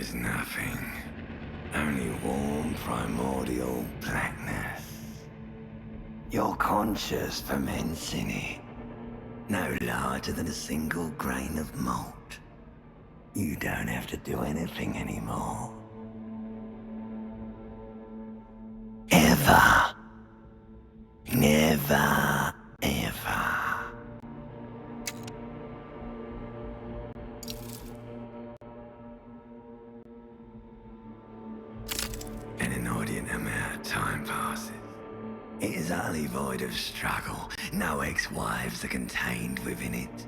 is nothing. Only warm primordial blackness. Your conscious ferments in it. No larger than a single grain of malt. You don't have to do anything anymore. Ever. Never, ever. An inordinate amount of time passes. It is utterly void of struggle. No ex-wives are contained within it.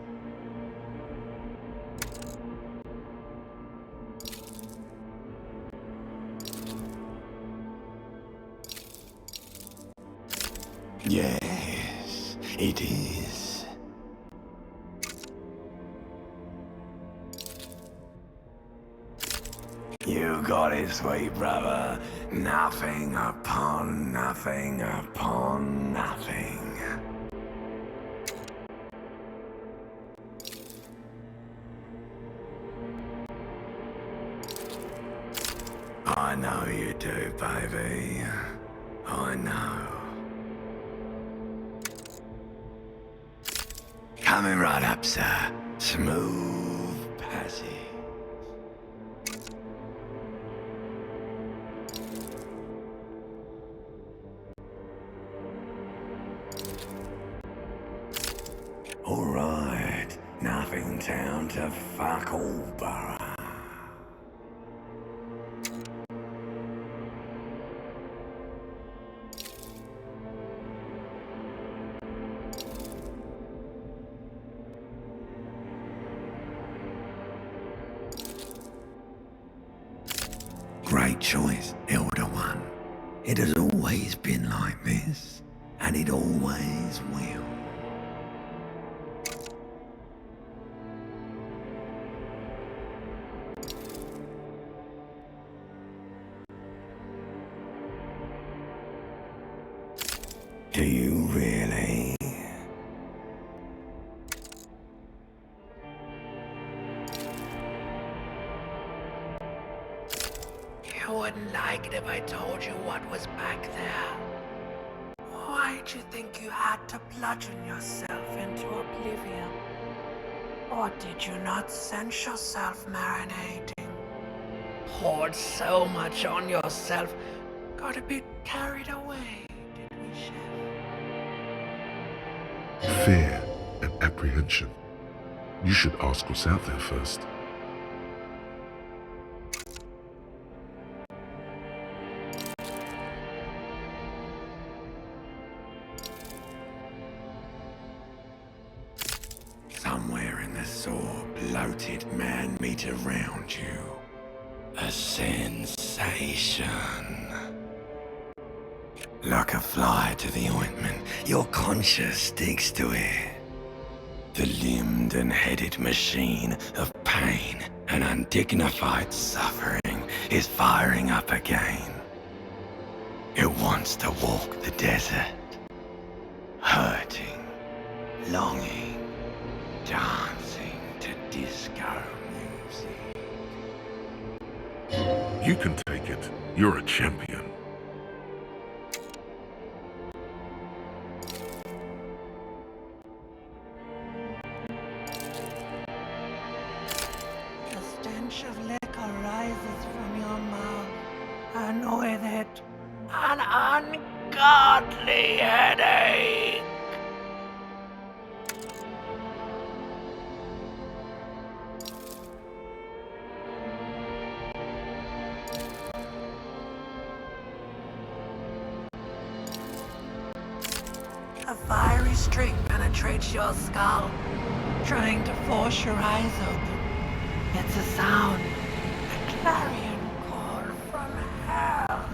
Yes, it is. You got it, sweet brother. Nothing upon nothing upon nothing. I know you do, baby. I know. Coming right up, sir. Smooth passage. All right, nothing down to fuck all borough. Great choice, Elder One. It has always been like this, and it always will. Do you really? You wouldn't like it if I told you what was back there. Why'd you think you had to bludgeon yourself into oblivion? Or did you not sense yourself marinating? Poured so much on yourself, got a bit carried away, did we, Chef? Fear and apprehension. You should ask what's out there first. Somewhere in the sore, bloated man meat around you. A sensation. Like a fly to the ointment, your conscience sticks to it. The limbed and headed machine of pain and undignified suffering is firing up again. It wants to walk the desert, hurting, longing, dancing to disco music. You can take it. You're a champion. The stench of liquor rises from your mouth, and with it, an ungodly headache. A fiery streak penetrates your skull, trying to force your eyes open. It's a sound, a clarion call from hell.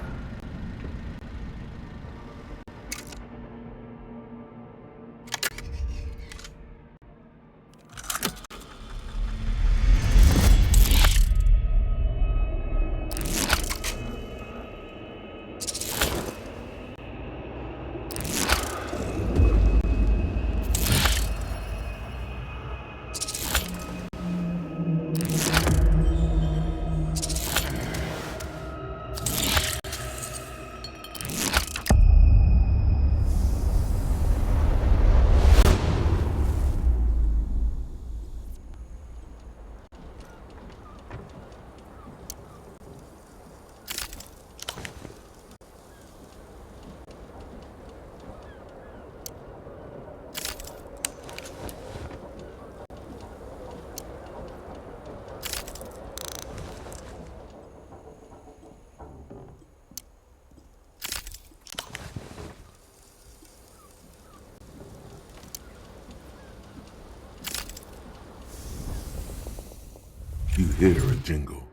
hear a jingle.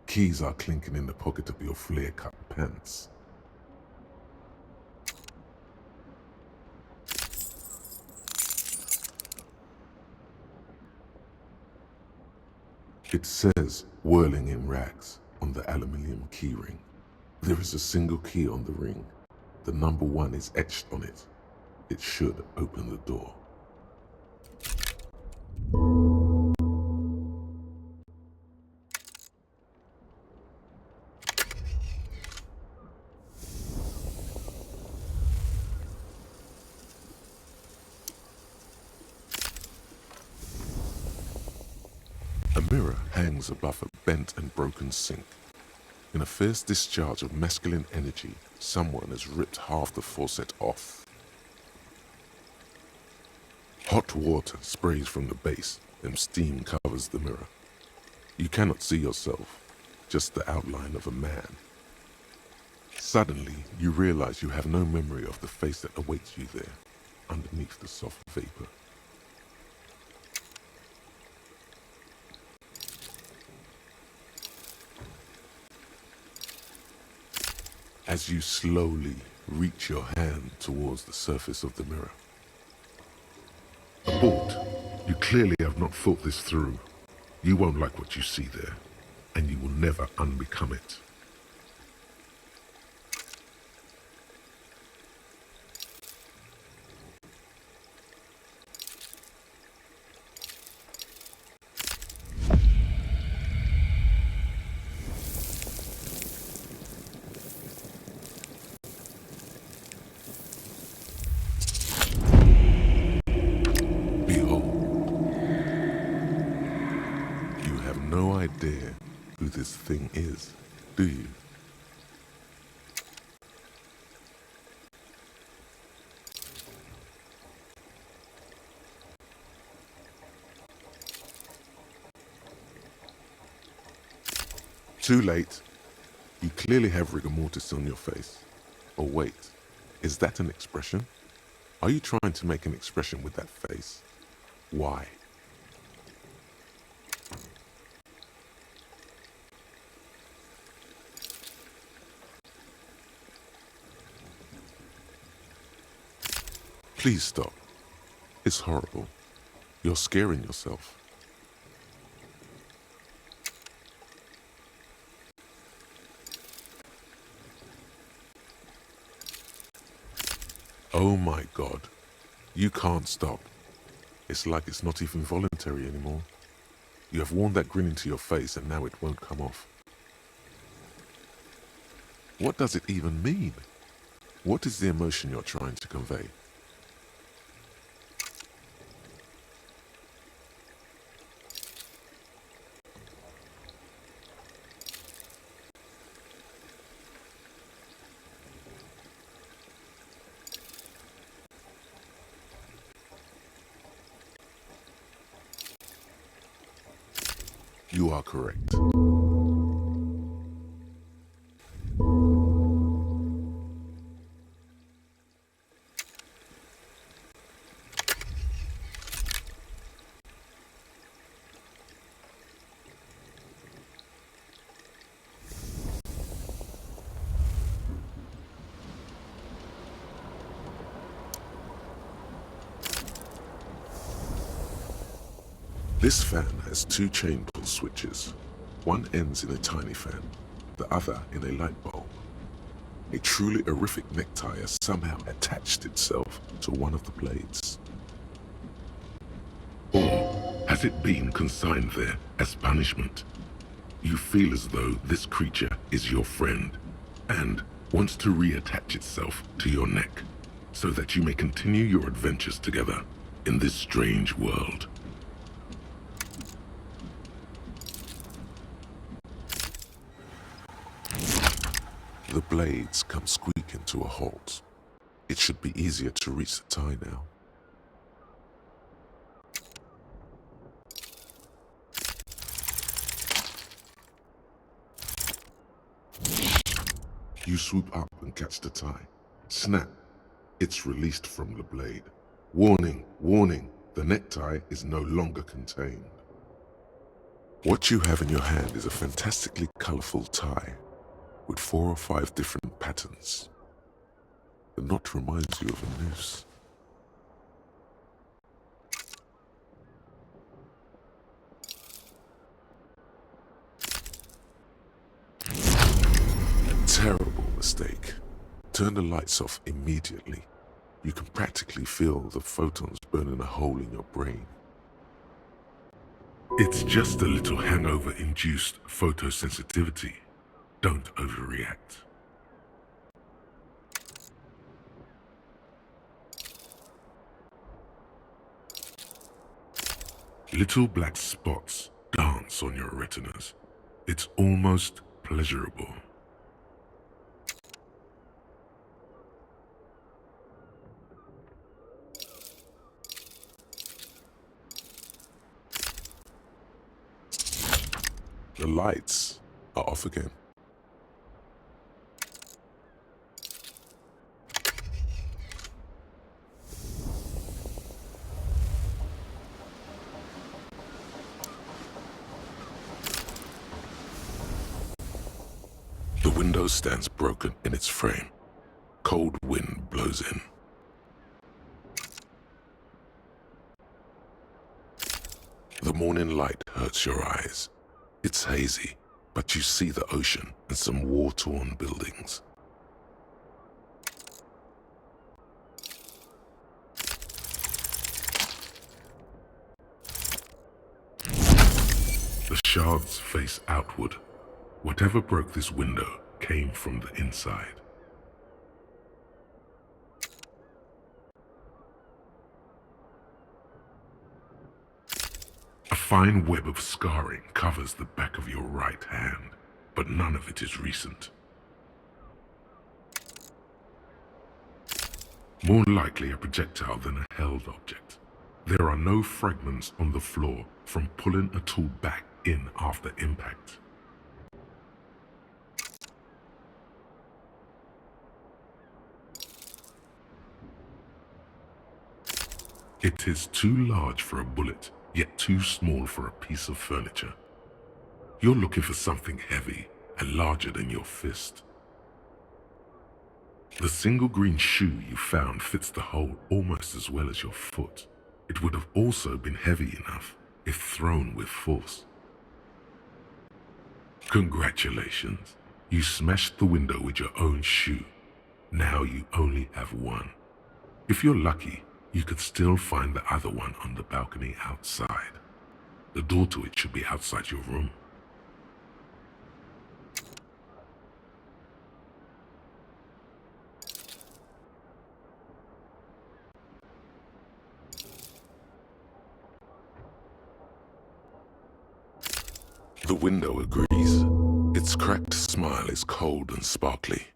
Keys are clinking in the pocket of your flare-cut pants. It says, whirling in rags, on the aluminium keyring. There is a single key on the ring. The number 1 is etched on it. It should open the door. A mirror hangs above a bent and broken sink. In a fierce discharge of masculine energy, someone has ripped half the faucet off. Hot water sprays from the base and steam covers the mirror. You cannot see yourself, just the outline of a man. Suddenly, you realize you have no memory of the face that awaits you there, underneath the soft vapor. As you slowly reach your hand towards the surface of the mirror. Abort. You clearly have not thought this through. You won't like what you see there, and you will never unbecome it. Who this thing is, do you? Too late. You clearly have rigor mortis on your face. Or wait, is that an expression? Are you trying to make an expression with that face? Why? Please stop. It's horrible. You're scaring yourself. Oh my God. You can't stop. It's like it's not even voluntary anymore. You have worn that grin into your face and now it won't come off. What does it even mean? What is the emotion you're trying to convey? You are correct. This fan has 2 chain pull switches. One ends in a tiny fan, the other in a light bulb. A truly horrific necktie has somehow attached itself to one of the blades. Or has it been consigned there as punishment? You feel as though this creature is your friend and wants to reattach itself to your neck so that you may continue your adventures together in this strange world. The blades come squeaking to a halt. It should be easier to reach the tie now. You swoop up and catch the tie. Snap! It's released from the blade. Warning, warning, the necktie is no longer contained. What you have in your hand is a fantastically colorful tie with 4 or 5 different patterns. The knot reminds you of a noose. A terrible mistake. Turn the lights off immediately. You can practically feel the photons burning a hole in your brain. It's just a little hangover-induced photosensitivity. Don't overreact. Little black spots dance on your retinas. It's almost pleasurable. The lights are off again. The window stands broken in its frame. Cold wind blows in. The morning light hurts your eyes. It's hazy, but you see the ocean and some war-torn buildings. The shards face outward. Whatever broke this window came from the inside. A fine web of scarring covers the back of your right hand, but none of it is recent. More likely a projectile than a held object. There are no fragments on the floor from pulling a tool back in after impact. It is too large for a bullet, yet too small for a piece of furniture. You're looking for something heavy and larger than your fist. The single green shoe you found fits the hole almost as well as your foot. It would have also been heavy enough if thrown with force. Congratulations, you smashed the window with your own shoe. Now you only have one. If you're lucky, you could still find the other one on the balcony outside. The door to it should be outside your room. The window agrees. Its cracked smile is cold and sparkly.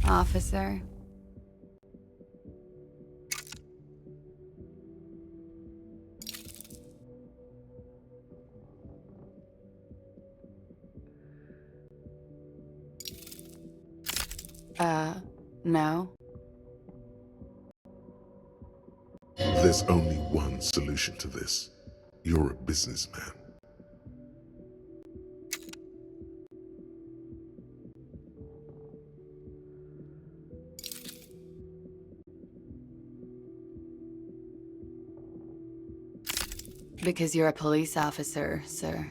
Officer. No. There's only one solution to this. You're a businessman. Because you're a police officer, sir.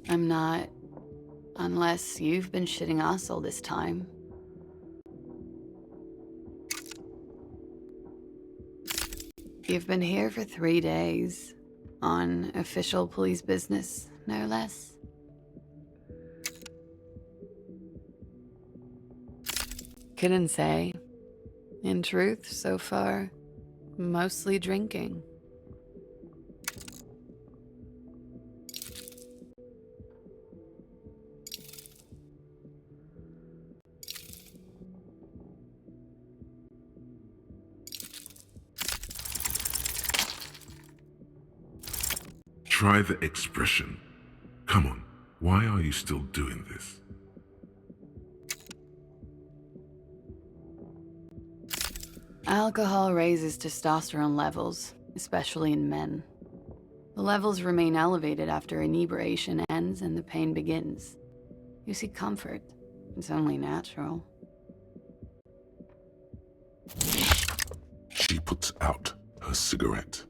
I'm not, unless you've been shitting us all this time. You've been here for 3 days, on official police business, no less. Couldn't say. In truth, so far, mostly drinking. Try the expression. Come on, why are you still doing this? Alcohol raises testosterone levels, especially in men. The levels remain elevated after inebriation ends and the pain begins. You seek comfort. It's only natural. She puts out her cigarette.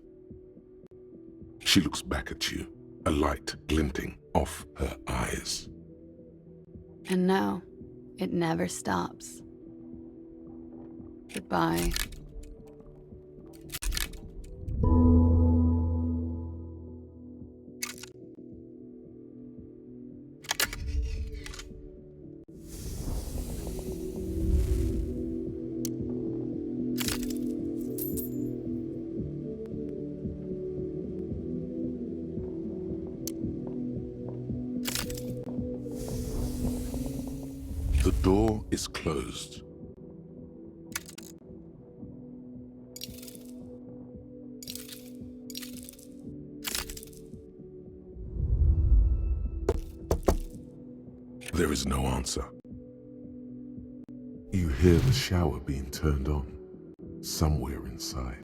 She looks back at you, a light glinting off her eyes. And no, it never stops. Goodbye. The door is closed. There is no answer. You hear the shower being turned on, somewhere inside.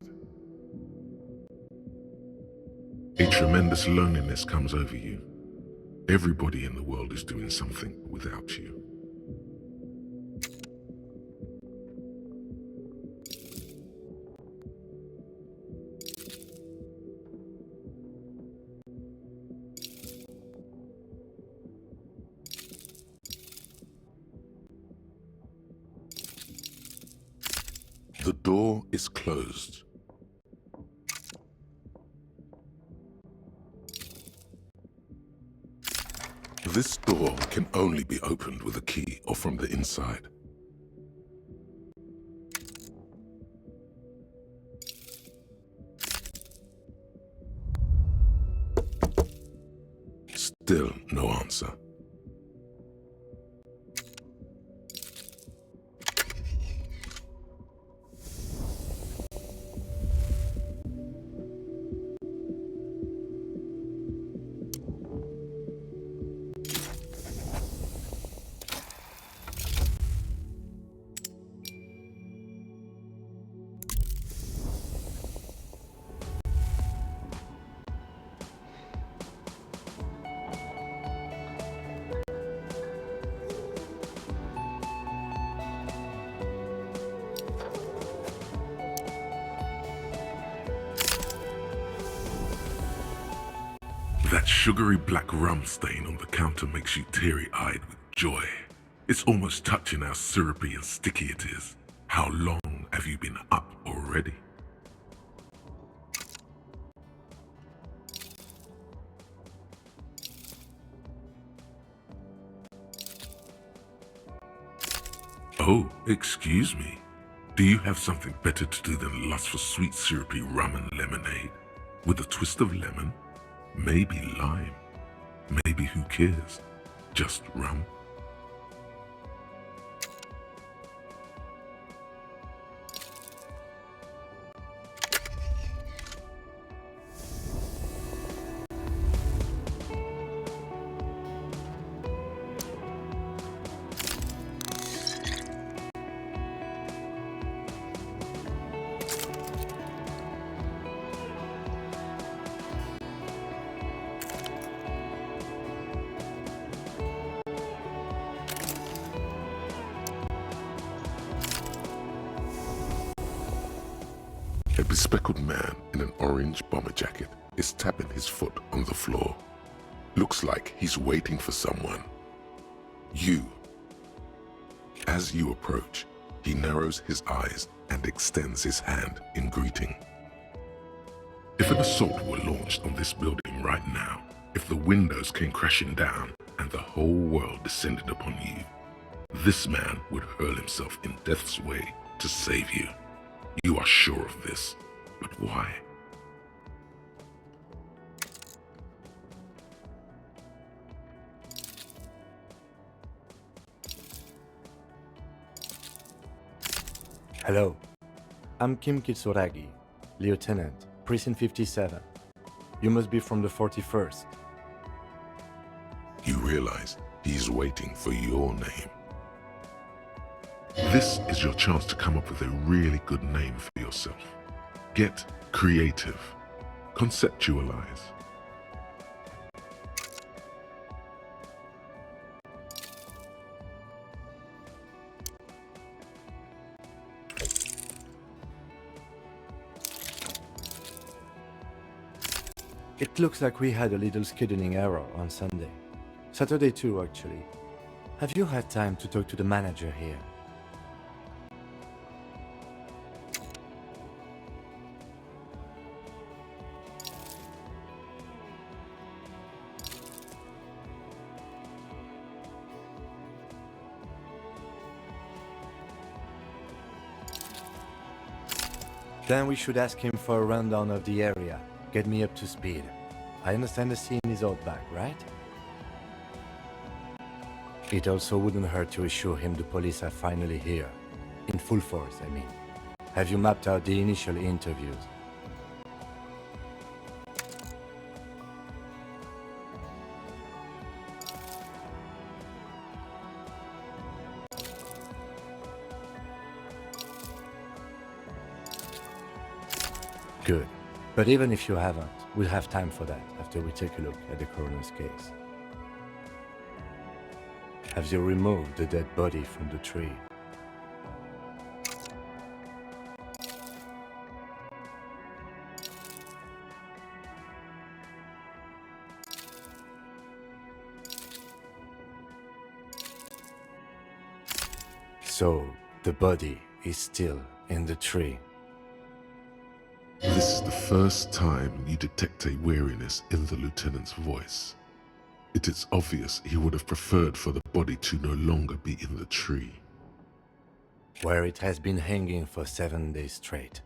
A tremendous loneliness comes over you. Everybody in the world is doing something without you. The door is closed. This door can only be opened with a key or from the inside. Still no answer. That sugary black rum stain on the counter makes you teary-eyed with joy. It's almost touching how syrupy and sticky it is. How long have you been up already? Oh, excuse me. Do you have something better to do than lust for sweet syrupy rum and lemonade? With a twist of lemon? Maybe lime. Maybe who cares? Just rum. bespectacled man in an orange bomber jacket is tapping his foot on the floor. Looks like he's waiting for someone. You. As you approach, he narrows his eyes and extends his hand in greeting. If an assault were launched on this building right now, if the windows came crashing down and the whole world descended upon you, this man would hurl himself in death's way to save you. You are sure of this, but why? Hello, I'm Kim Kitsuragi, Lieutenant, Precinct 57. You must be from the 41st. You realize he's waiting for your name. This is your chance to come up with a really good name for yourself. Get creative. Conceptualize. It looks like we had a little scheduling error on Sunday. Saturday too, actually. Have you had time to talk to the manager here? Then we should ask him for a rundown of the area. Get me up to speed. I understand the scene is out back, right? It also wouldn't hurt to assure him the police are finally here. In full force, I mean. Have you mapped out the initial interviews? Good. But even if you haven't, we'll have time for that after we take a look at the coroner's case. Have you removed the dead body from the tree? So, the body is still in the tree. This is the first time you detect a weariness in the lieutenant's voice. It is obvious he would have preferred for the body to no longer be in the tree. Where it has been hanging for 7 days straight.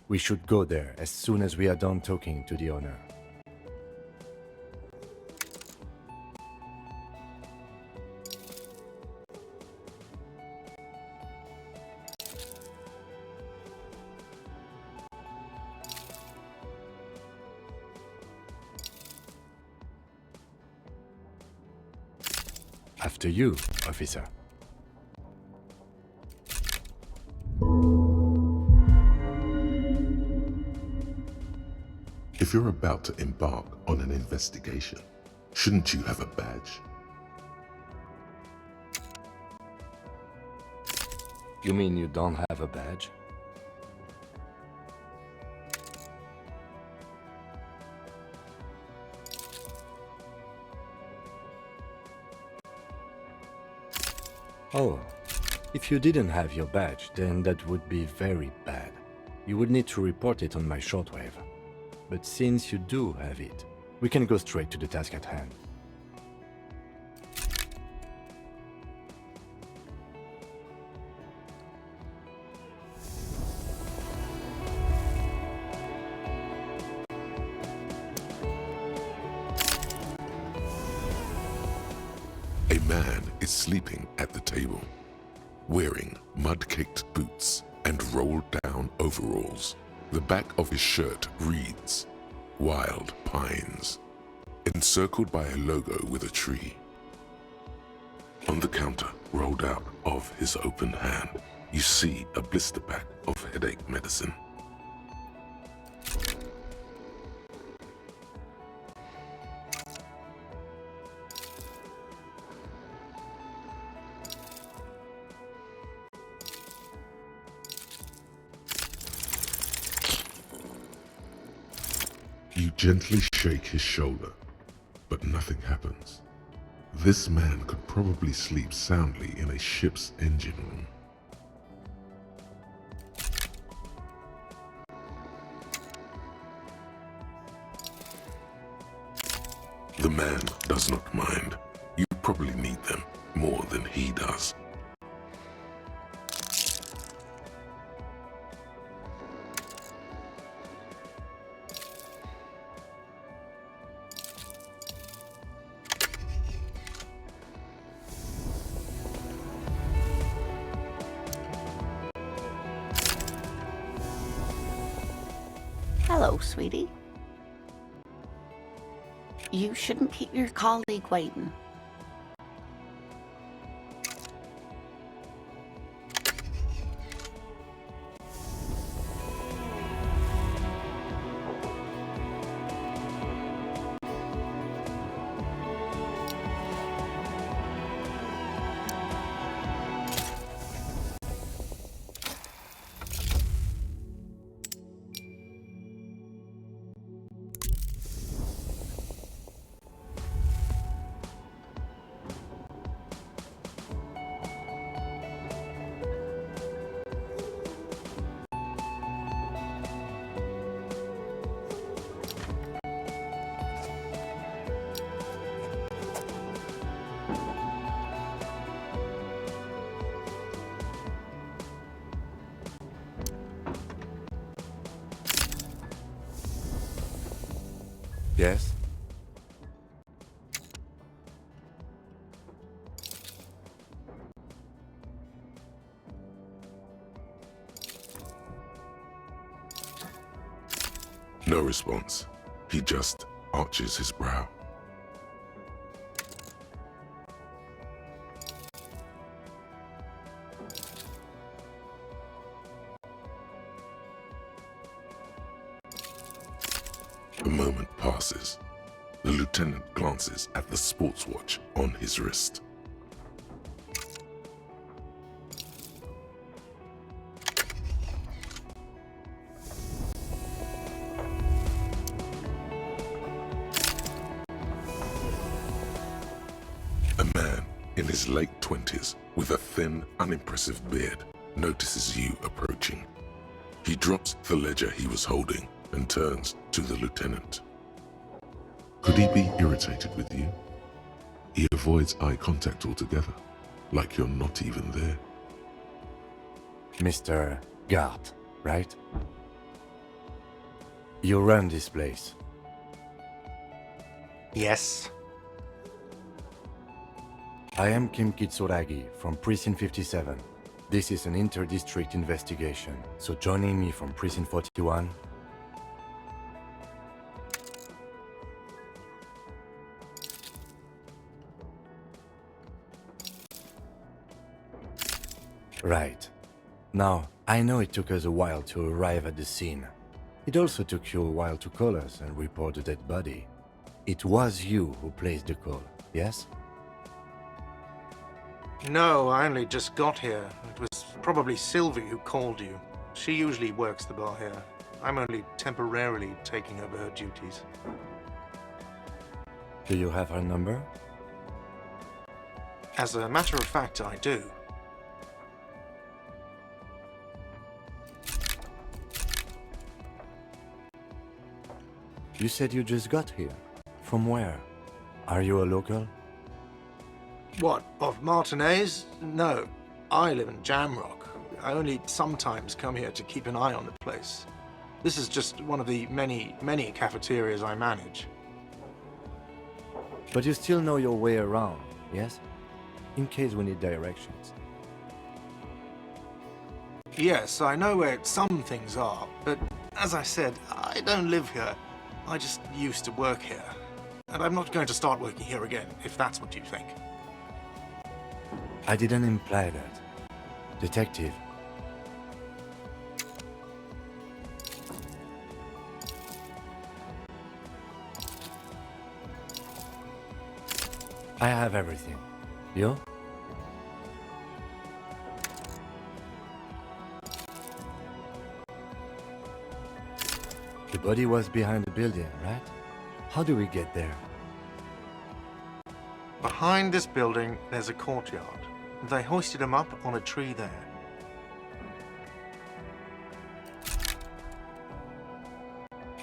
We should go there as soon as we are done talking to the owner. After you, officer. If you're about to embark on an investigation, shouldn't you have a badge? You mean you don't have a badge? Oh, if you didn't have your badge, then that would be very bad. You would need to report it on my shortwave. But since you do have it, we can go straight to the task at hand. A man is sleeping at the table, wearing mud-caked boots and rolled-down overalls. The back of his shirt reads, Wild Pines, encircled by a logo with a tree. On the counter, rolled out of his open hand, you see a blister pack of headache medicine. gently shake his shoulder, but nothing happens. This man could probably sleep soundly in a ship's engine room. The man does not mind. You probably need them more than he does. Hello, sweetie. You shouldn't keep your colleague waiting. Yes? No response. He just arches his brow. A moment passes. The lieutenant glances at the sports watch on his wrist. A man in his late 20s with a thin, unimpressive beard notices you approaching. He drops the ledger he was holding and turns to the lieutenant. Could he be irritated with you? He avoids eye contact altogether, like you're not even there. Mr. Gart, right? You run this place. Yes. I am Kim Kitsuragi from Precinct 57. This is an inter-district investigation, so joining me from Precinct 41. Right. Now, I know it took us a while to arrive at the scene. It also took you a while to call us and report the dead body. It was you who placed the call, yes? No, I only just got here. It was probably Sylvie who called you. She usually works the bar here. I'm only temporarily taking over her duties. Do you have her number? As a matter of fact, I do. You said you just got here. From where? Are you a local? What, of Martinez? No. I live in Jamrock. I only sometimes come here to keep an eye on the place. This is just one of the many cafeterias I manage. But you still know your way around, yes? In case we need directions. Yes, I know where some things are, but as I said, I don't live here. I just used to work here. And I'm not going to start working here again, if that's what you think. I didn't imply that. Detective. I have everything. You? The body was behind the building, right? How do we get there? Behind this building, there's a courtyard. They hoisted him up on a tree there.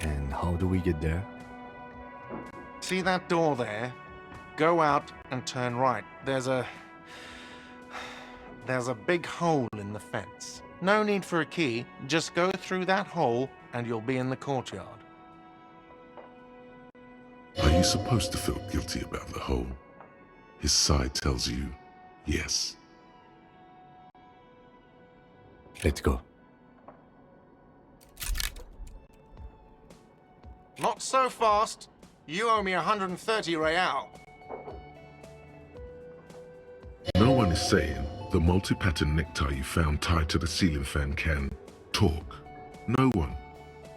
And how do we get there? See that door there? Go out and turn right. There's a big hole in the fence. No need for a key. Just go through that hole and you'll be in the courtyard. Are you supposed to feel guilty about the hole? His side tells you yes. Let's go. Not so fast. You owe me 130 real. No one is saying the multi-pattern necktie you found tied to the ceiling fan can talk. No one.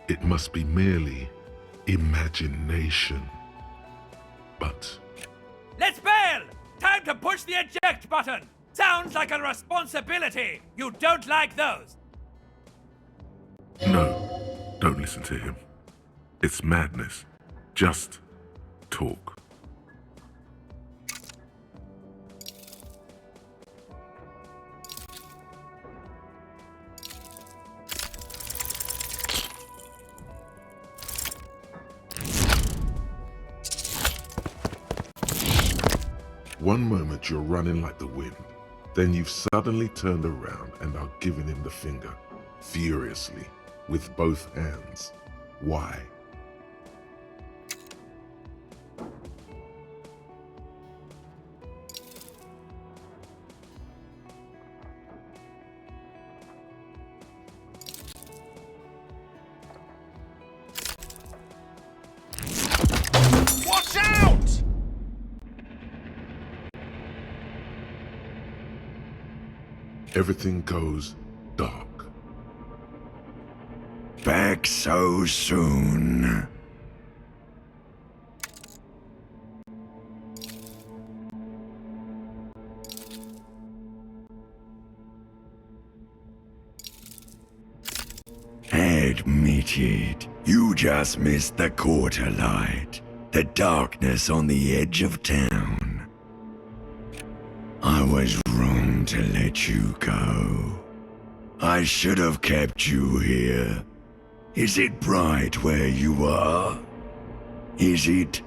It must be merely imagination. But Let's bail! Time to push the eject button! Sounds like a responsibility! You don't like those! no, don't listen to him. It's madness. Just talk. One moment you're running like the wind, then you've suddenly turned around and are giving him the finger, furiously, with both hands. Why? Watch out! Everything goes dark. Back so soon. Admit it, you just missed the quarter light, the darkness on the edge of town. I was wrong to let you go. I should have kept you here. Is it bright where you are? Is it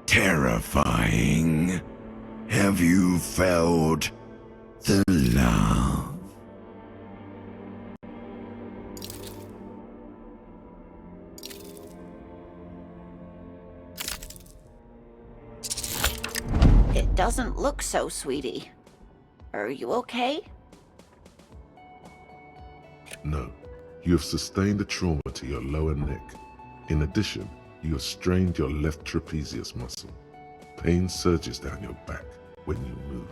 terrifying? Have you felt the love? It doesn't look so, sweetie. Are you okay? No, you have sustained a trauma to your lower neck. In addition, you have strained your left trapezius muscle. Pain surges down your back when you move.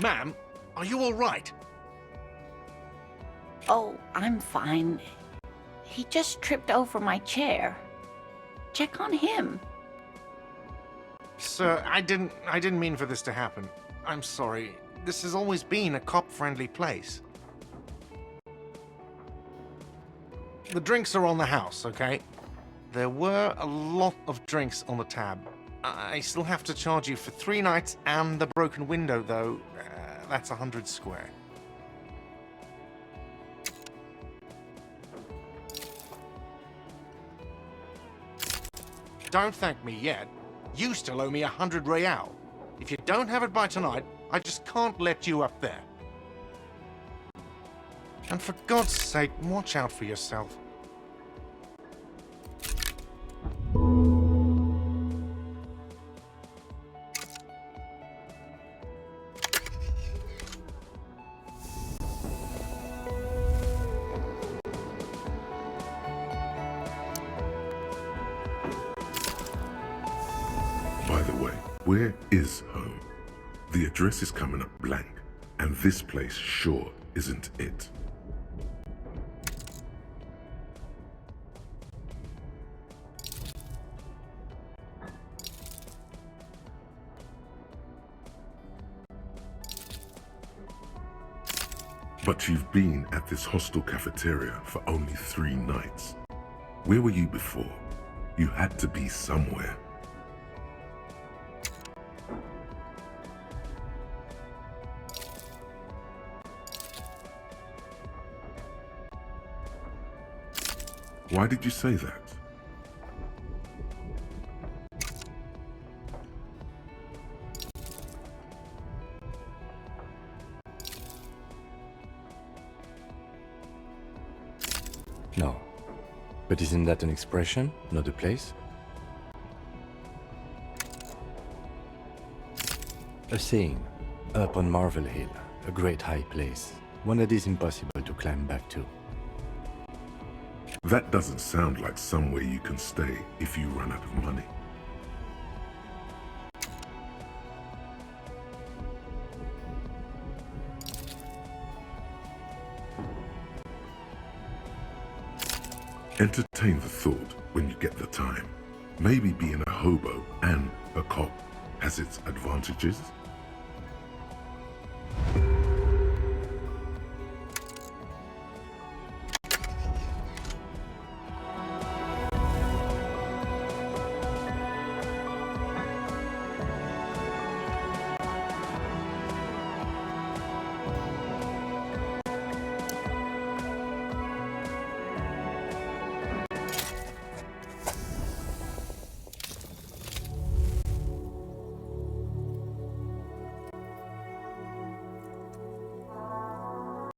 Ma'am, are you all right? Oh, I'm fine. He just tripped over my chair. Check on him. Sir, I didn't mean for this to happen. I'm sorry. This has always been a cop-friendly place. The drinks are on the house, okay? There were a lot of drinks on the tab. I still have to charge you for 3 nights and the broken window, though. That's 100 square. Don't thank me yet. You still owe me 100 real. If you don't have it by tonight, I just can't let you up there. And for God's sake, watch out for yourself. Where is home? The address is coming up blank, and this place sure isn't it. But you've been at this hostel cafeteria for only 3 nights. Where were you before? You had to be somewhere. Why did you say that? No. But isn't that an expression, not a place? A saying, up on Marvel Hill, a great high place, one that is impossible to climb back to. That doesn't sound like somewhere you can stay if you run out of money. Entertain the thought when you get the time. Maybe being a hobo and a cop has its advantages.